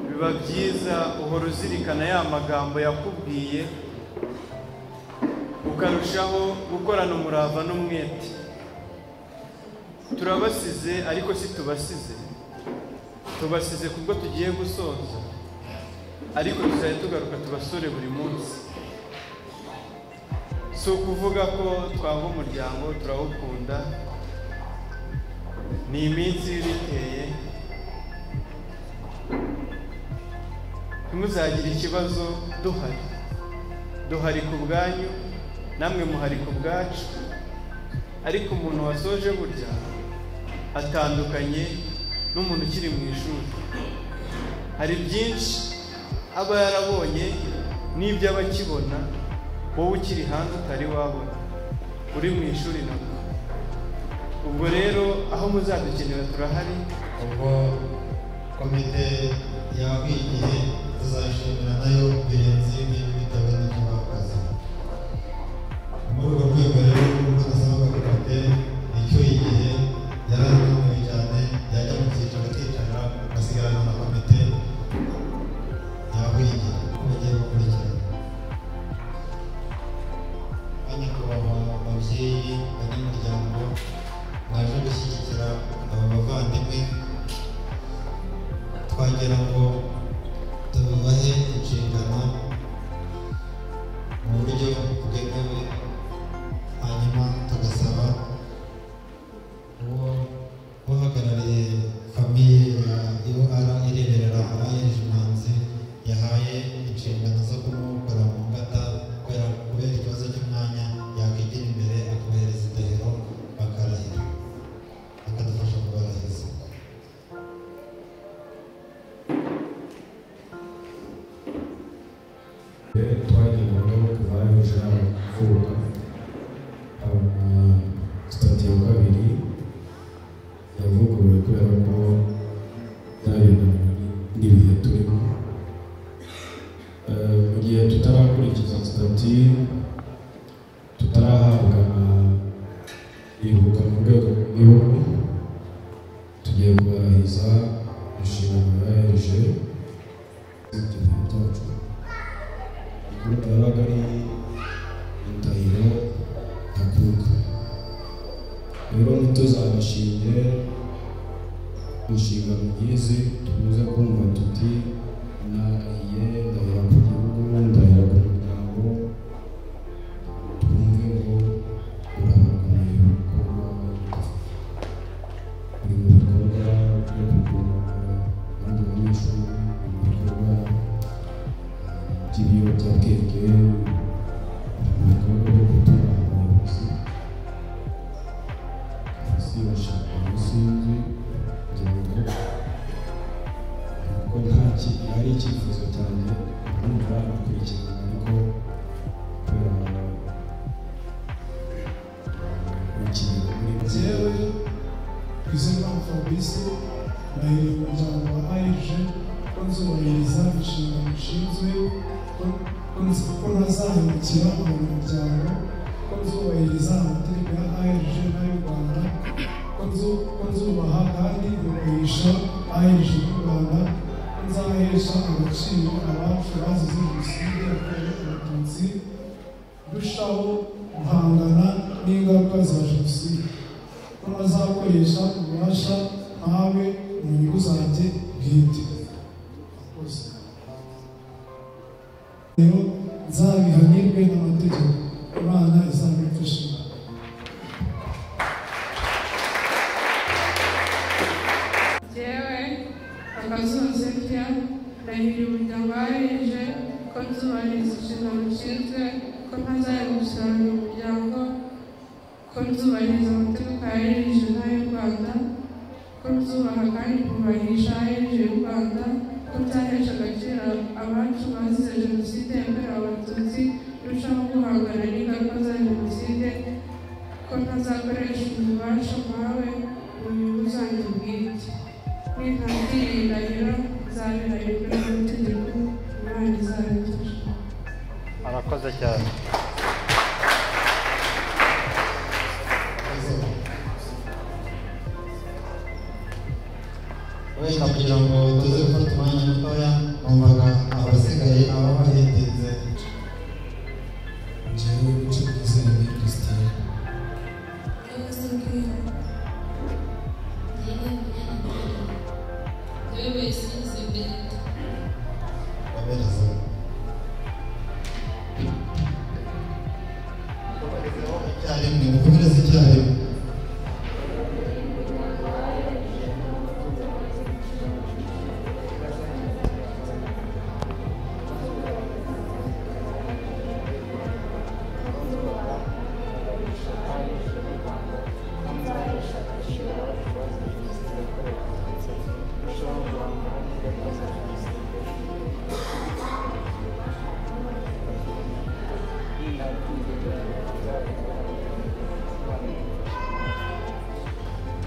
biba byiza uhora uzirikana ya magambo yakubwiye ukarushaho gukorana umurava n'umwete. Turabasize ariko si tubasize kubwo tugiye gusoza, ariko tuzajya tugaruka tubasore buri munsi. Si ukuvuga ko twanga umuryango, turawukunda, ni iminsi biteye. Ntimuzagira ikibazo, duhari ku bwanyu, namwe muhari ku bwacu. Ariko umuntu wasoje burya atandukanye n'umuntu ukiri mu ishuri. Hari byinshi aba yarabonye n'ibyo aba akibona wowe ukiri hanze utari wabona, uri mu ishuri nabwo. Ubwo rero aho muzadukenera turahari. Ubwo komite yabaye igihe tuzashimira nayo birenze ibintu bitawe n'ibyo bakoze. Muri urwo rwego rero turasaba komite icyo igihe yararananiwe cyane yajya mu cyiciro akicara agasigarana na komite yabaye igihe bagiye gukurikirana. Banyakubahwa ababyeyi banyamuryango mwaje gushyigikira aba bavandimwe, twagira ngo tubahe inshingano mu buryo bwemewe, hanyuma tugasaba uwo uhagarariye famiye ya UR ireberera abayeje imanzi yahaye inshingano zo kumukora mu ngata kubera ikibazo cy'umwanya yakwigira imbere akabahereza indahiro bakarahira, akadufasha kubarahiza. Twagiye kuva hejuru kuvuga sitati ya kabiri yavuguruwe kubera ko byagendanye n'ibihe turimo. Mu gihe tutarakurikiza sitati, tutarahabwa iruhuka mu rwego rw'igihugu, tugiye kubarahiza inshingano yaje z'igihe cyacu. Kuko yabaga ari indahiro ntakuka. Rero ntituzabashinge inshingano nk'izi, tubuze kumva tuti narahiye ndahira ku gihugu, ndahira ku muryango, twumve ngo urahagarariye ibikorwa, uri mu bikorwa byo kugura abandi banyeshuri, mu bikorwa by'ibiyobyabwenge, mu bikorwa byo gutura abayobozi. Isi bashaka umusingi kugira ngo ari icyifuzo cyanjye urumva nakurikirana, ariko kubera ikintu muri njyewe ku izina Fabrice ndahiriye umuryango wa AEG ko nzubahiriza inshingano nshinzwe, ko ntazahemukira abanyamuryango, ko nzubahiriza amategeko ya ARG n'ay'u Rwanda, ko nzubaha kandi nubahisha ARG y'u Rwanda, ko nzahesha agaciro abacu bazize Jenoside yakorewe Abatutsi, ndushaho guhangana n'ingaruka za Jenoside, ko ntazakoresha ububasha mpawe mu nyungu zanjye bwite. Rero nzabihanirwe n'amategeko, Imana izabimfasha. Jewe Akazuba Cynthia ndahiriye umuryango wa ARG ko nzubahiriza inshingano nshinzwe, ko ntazahemukira abanyamuryango, ko nzubahiriza amategeko ya ARG n'ay'u Rwanda, ko nzubaha kandi kubahisha ARG y'u Rwanda, ko nzahesha agaciro abacu bazize Jenoside yakorewe Abatutsi, ndushaho guhangana n'ingaruka za Jenoside, ko ntazakoresha ububasha mpawe mu nyungu zanjye bwite. Nintangiriye indahiro nzabihanirwe n'amategeko, Imana izabimfasha. Arakoze cyane. Wenda kugira ngo tuze gufata umwanya mutoya, numvaga abasigaye aba bahitinze. Njyewe guca kwizera muri Christine. Mukomereze icyarimwe.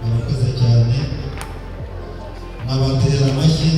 Murakoze cyane, nabatera amashyi.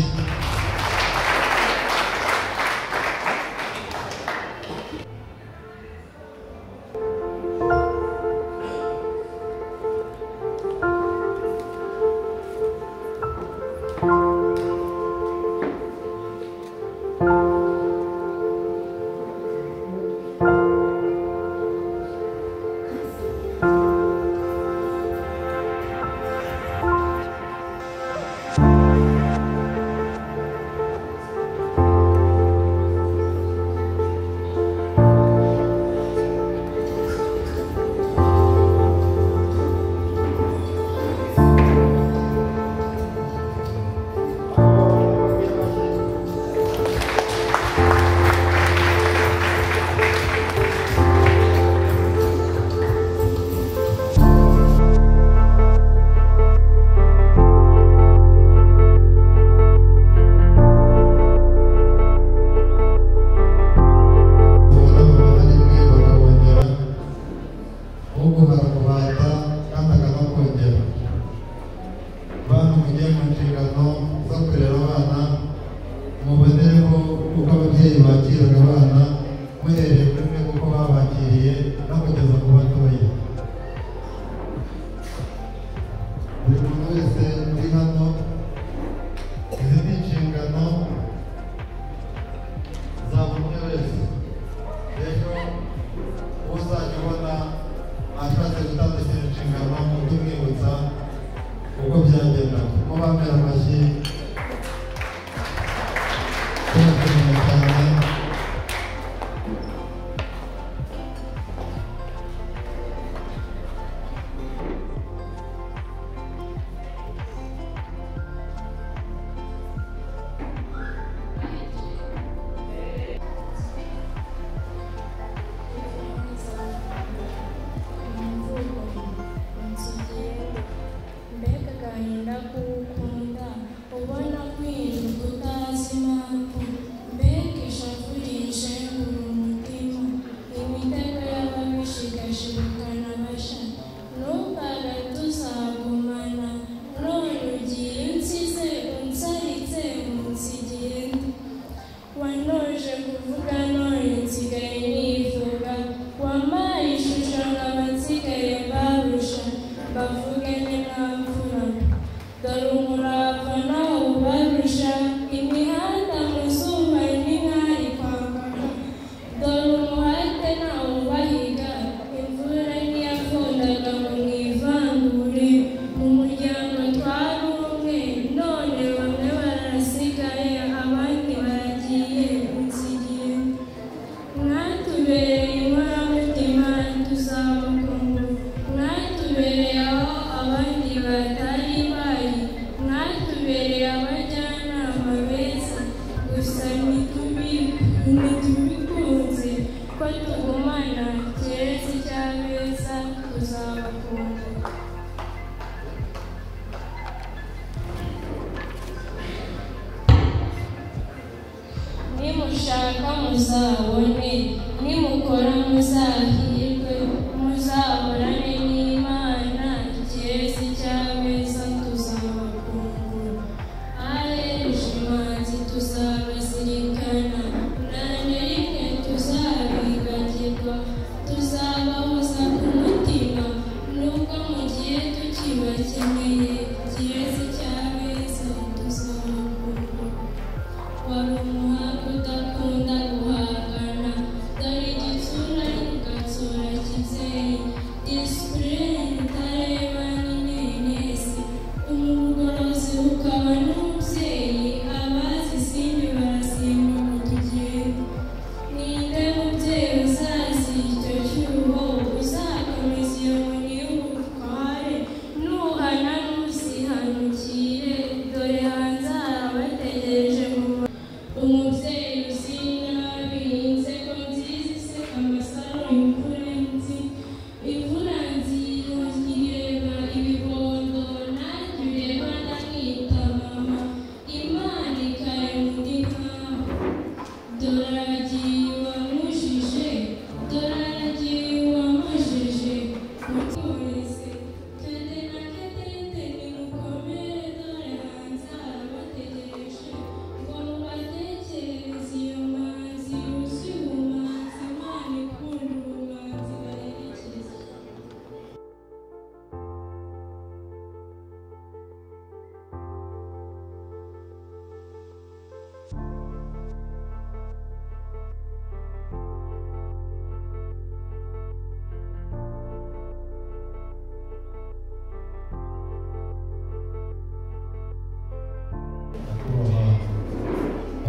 nimushaka muzabone, nimukora muzahirwe, muzahorane n'Imana, ikirezi cy'abeza tuzabakungura. Ahereje imanzi tuzabazirikana, nta na rimwe tuzabibagirwa, tuzabahoza ku mutima, nubwo mu gihe tukibakeneye, ikirezi cy'abeza tuzabakungura. Wari umuhanga udakunda guhangana, dore igitsura kigatsura kibyeyi, disipurine itareba n'inenesi, umugorozi ukaba n'umubyeyi, abazi isimbi barasimba mu tugendo. Ninde mubyeyi uzazi icyo cyuho, uzakomeza iyo nkoni y'ubutware, nuhana ntuzihanukire, dore hanze harabategereje mu umubyeyi uzinga birinze ko nziza iseka amasaro y'imfurenzi, imfuranzi ireba ibibondo, nanjye ureba ndamwita mama, Imana ikarema undi nkawe. Dore aragiye uwamujije, dore aragiye uwamujije, mukomeze kede na kedede nimukomere, dore hanze harabategereje ngo mubatekereze iyo manzi yuzuye ubumanzi, Imana ikunda ubumanzi baherekeze. nyakubahwa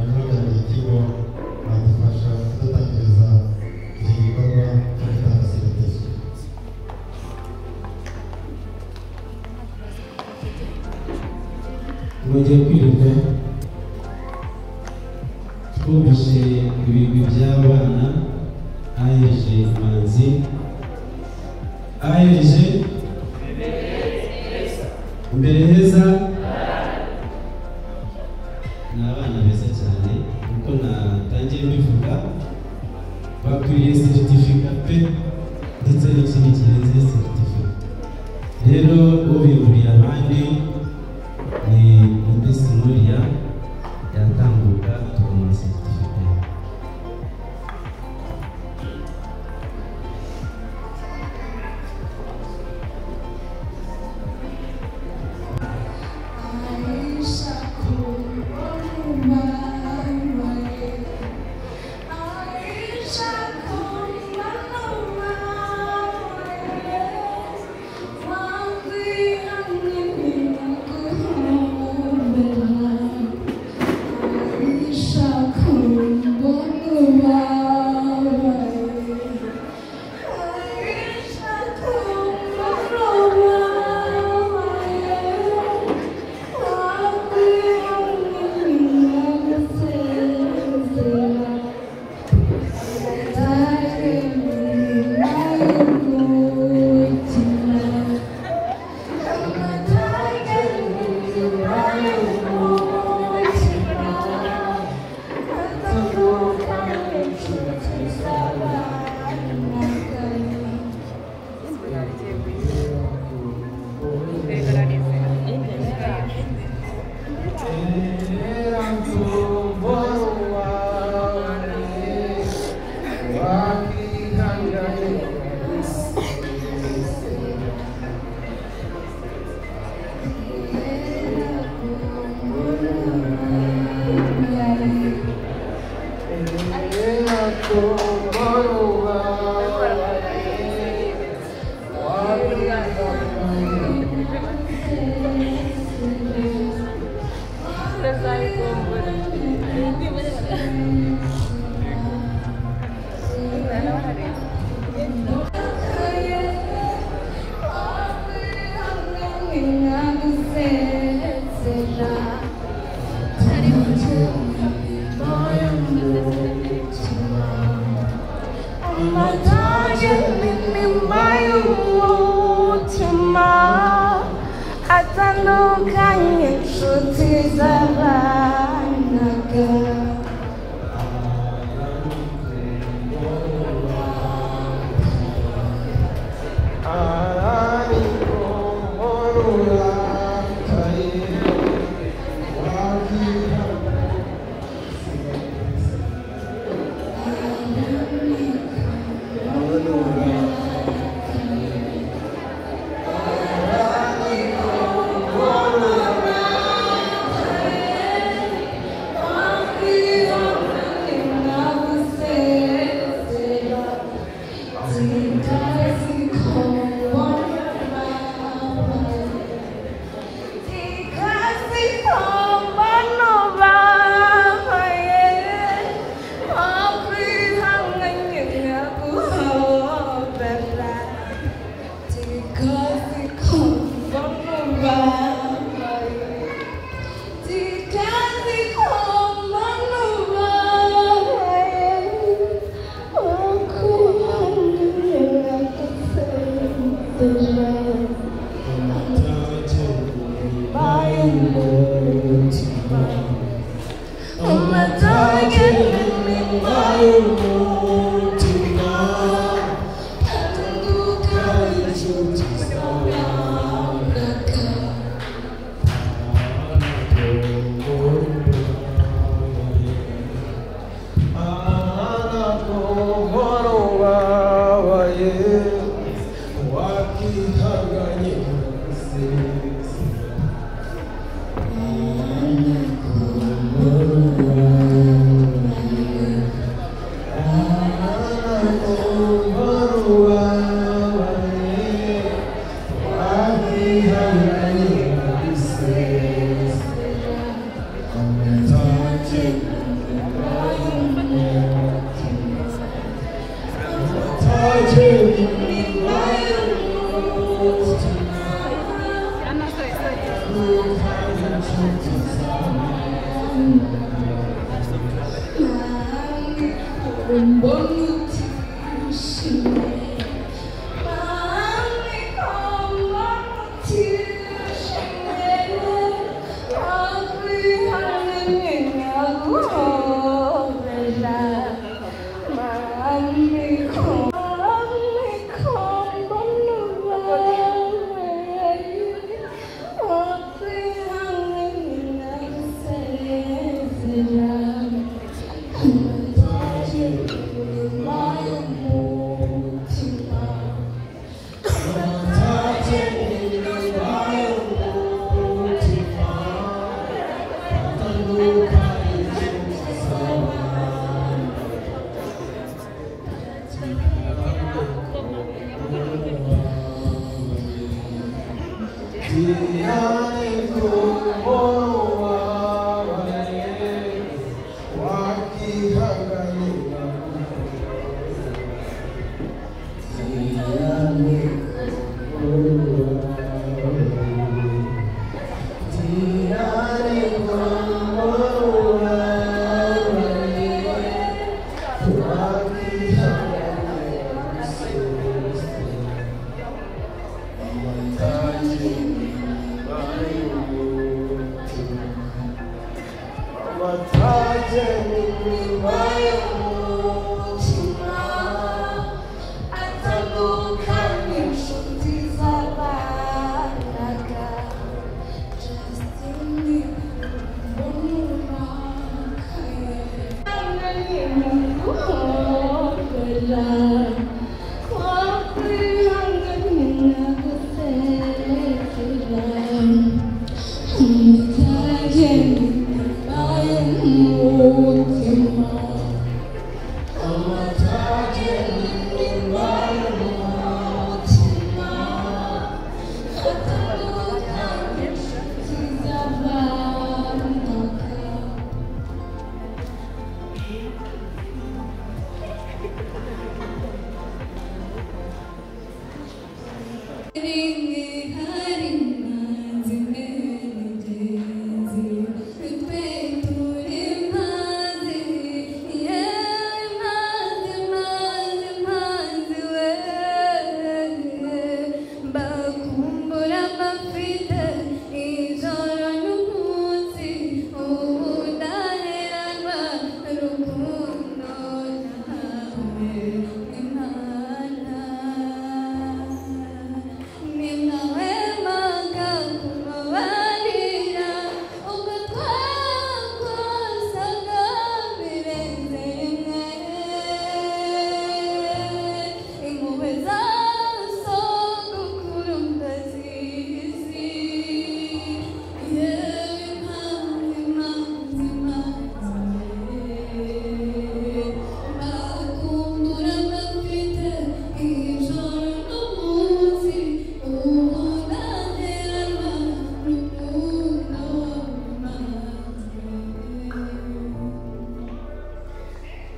abahagarariye ikigo badufasha kudatangiriza iki gikorwa cyo gutanga serivisi. Mwongeye kwirirwa twumvise ibigwi by'abana ahereje imanzi, ahereje imbere heza. Ni abana beza cyane kuko natangiye mbivuga, bakwiriye seritifika pe, ndetse n'ikindi kirenze seritifika. Rero ubiburiye abandi ni Mutesi Nuria, yatambuka tukamuha seritifika. atandukanye inshuti z'abanaga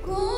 Go